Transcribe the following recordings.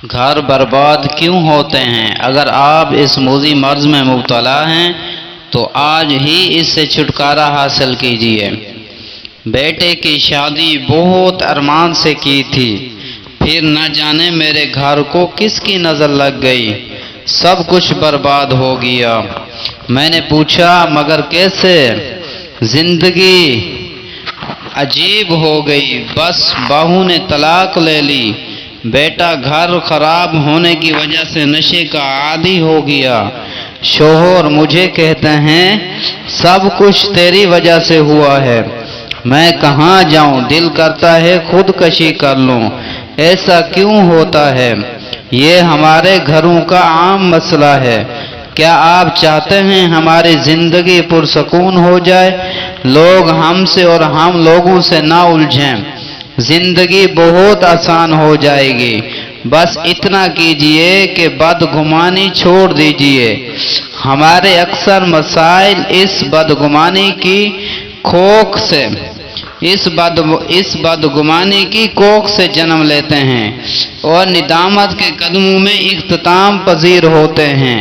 گھر برباد کیوں ہوتے ہیں؟ اگر آپ اس موذی مرض میں مبتلا ہیں تو آج ہی اس سے چھٹکارا حاصل کیجیے۔ بیٹے کی شادی بہت ارمان سے کی تھی، پھر نہ جانے میرے گھر کو کس کی نظر لگ گئی، سب کچھ برباد ہو گیا۔ میں نے پوچھا مگر کیسے؟ زندگی عجیب ہو گئی، بس بہو نے طلاق لے لی، بیٹا گھر خراب ہونے کی وجہ سے نشے کا عادی ہو گیا، شوہر مجھے کہتے ہیں سب کچھ تیری وجہ سے ہوا ہے، میں کہاں جاؤں، دل کرتا ہے خودکشی کر لوں، ایسا کیوں ہوتا ہے؟ یہ ہمارے گھروں کا عام مسئلہ ہے۔ کیا آپ چاہتے ہیں ہماری زندگی پرسکون ہو جائے؟ لوگ ہم سے اور ہم لوگوں سے نہ الجھیں، زندگی بہت آسان ہو جائے گی۔ بس اتنا کیجئے کہ بدگمانی چھوڑ دیجئے۔ ہمارے اکثر مسائل اس بدگمانی کی کوکھ سے جنم لیتے ہیں اور ندامت کے قدموں میں اختتام پذیر ہوتے ہیں۔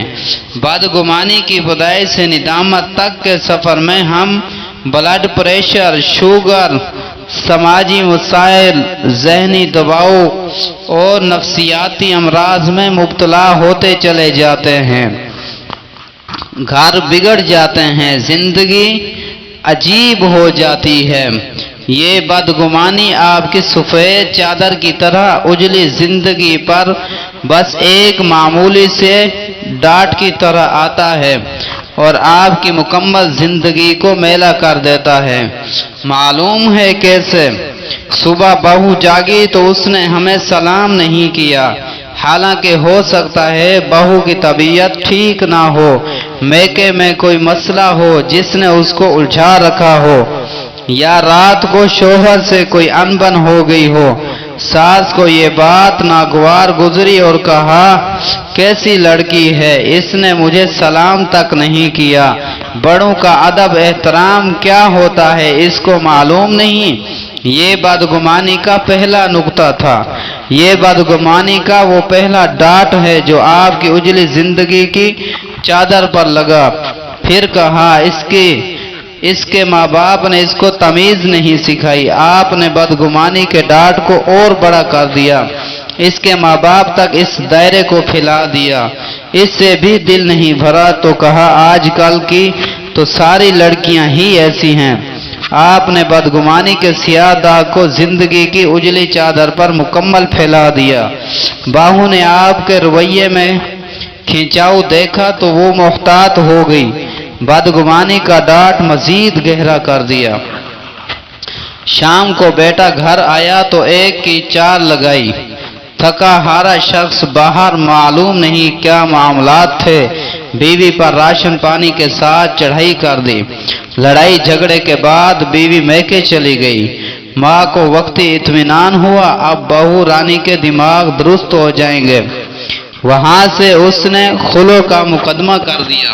بدگمانی کی بدائی سے ندامت تک کے سفر میں ہم بلڈ پریشر، شوگر، سماجی مسائل، ذہنی دباؤ اور نفسیاتی امراض میں مبتلا ہوتے چلے جاتے ہیں، گھر بگڑ جاتے ہیں، زندگی عجیب ہو جاتی ہے۔ یہ بدگمانی آپ کی سفید چادر کی طرح اجلی زندگی پر بس ایک معمولی سے ڈاٹ کی طرح آتا ہے اور آپ کی مکمل زندگی کو میلا کر دیتا ہے۔ معلوم ہے کیسے؟ صبح بہو جاگی تو اس نے ہمیں سلام نہیں کیا، حالانکہ ہو سکتا ہے بہو کی طبیعت ٹھیک نہ ہو، میکے میں کوئی مسئلہ ہو جس نے اس کو الجھا رکھا ہو، یا رات کو شوہر سے کوئی انبن ہو گئی ہو۔ ساس کو یہ بات ناگوار گزری اور کہا کیسی لڑکی ہے، اس نے مجھے سلام تک نہیں کیا، بڑوں کا ادب احترام کیا ہوتا ہے اس کو معلوم نہیں۔ یہ بدگمانی کا پہلا نقطہ تھا، یہ بدگمانی کا وہ پہلا ڈاٹ ہے جو آپ کی اجلی زندگی کی چادر پر لگا۔ پھر کہا اس کے ماں باپ نے اس کو تمیز نہیں سکھائی، آپ نے بدگمانی کے ڈاٹ کو اور بڑا کر دیا، اس کے ماں باپ تک اس دائرے کو پھیلا دیا، اس سے بھی دل نہیں بھرا تو کہا آج کل کی تو ساری لڑکیاں ہی ایسی ہیں۔ آپ نے بدگمانی کے سیاہ داغ کو زندگی کی اجلی چادر پر مکمل پھیلا دیا۔ بہو نے آپ کے رویے میں کھنچاؤ دیکھا تو وہ محتاط ہو گئی، بدگمانی کا ڈاٹ مزید گہرا کر دیا۔ شام کو بیٹا گھر آیا تو ایک کی چار لگائی، تھکا ہارا شخص باہر، معلوم نہیں کیا معاملات تھے، بیوی پر راشن پانی کے ساتھ چڑھائی کر دی۔ لڑائی جھگڑے کے بعد بیوی میکے چلی گئی، ماں کو وقتی اطمینان ہوا اب بہو رانی کے دماغ درست ہو جائیں گے، وہاں سے اس نے خلع کا مقدمہ کر دیا۔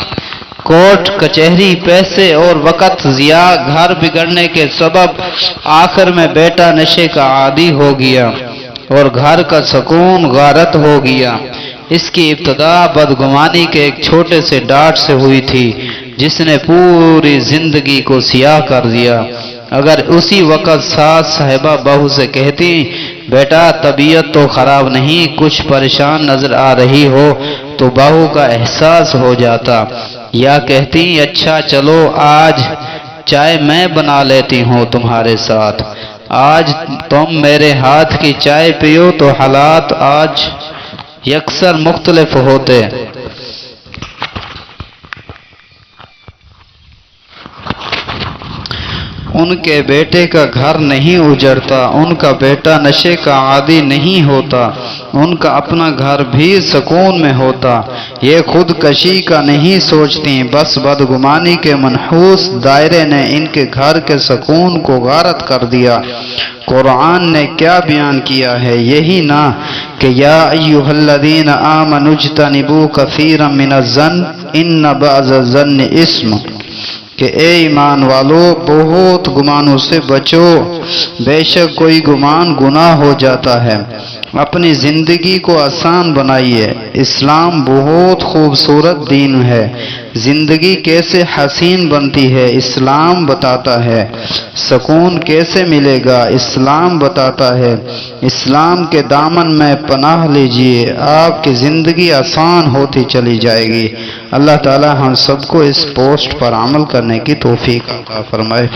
کورٹ کچہری، پیسے اور وقت ضیاع، گھر بگڑنے کے سبب، آخر میں بیٹا نشے کا عادی ہو گیا اور گھر کا سکون غارت ہو گیا۔ اس کی ابتدا بدگمانی کے ایک چھوٹے سے ڈاٹ سے ہوئی تھی جس نے پوری زندگی کو سیاہ کر دیا۔ اگر اسی وقت ساس صاحبہ بہو سے کہتی بیٹا طبیعت تو خراب نہیں، کچھ پریشان نظر آ رہی ہو، تو بہو کا احساس ہو جاتا، یا کہتی اچھا چلو آج چائے میں بنا لیتی ہوں تمہارے ساتھ، آج تم میرے ہاتھ کی چائے پیو، تو حالات آج یکسر مختلف ہوتے۔ ان کے بیٹے کا گھر نہیں اجڑتا، ان کا بیٹا نشے کا عادی نہیں ہوتا، ان کا اپنا گھر بھی سکون میں ہوتا، یہ خودکشی کا نہیں سوچتی، بس بدگمانی کے منحوس دائرے نے ان کے گھر کے سکون کو غارت کر دیا۔ قرآن نے کیا بیان کیا ہے؟ یہی نا کہ یا ایھا الذین آمنوا اجتنبوا کثیرا من الظن ان بعض الظن اثم، کہ اے ایمان والو بہت گمانوں سے بچو، بے شک کوئی گمان گناہ ہو جاتا ہے، اپنی زندگی کو آسان بنائیے۔ اسلام بہت خوبصورت دین ہے۔ زندگی کیسے حسین بنتی ہے اسلام بتاتا ہے۔ سکون کیسے ملے گا اسلام بتاتا ہے۔ اسلام کے دامن میں پناہ لیجئے، آپ کی زندگی آسان ہوتی چلی جائے گی۔ اللہ تعالی ہم سب کو اس پوسٹ پر عمل کرنے کی توفیق عطا فرمائے۔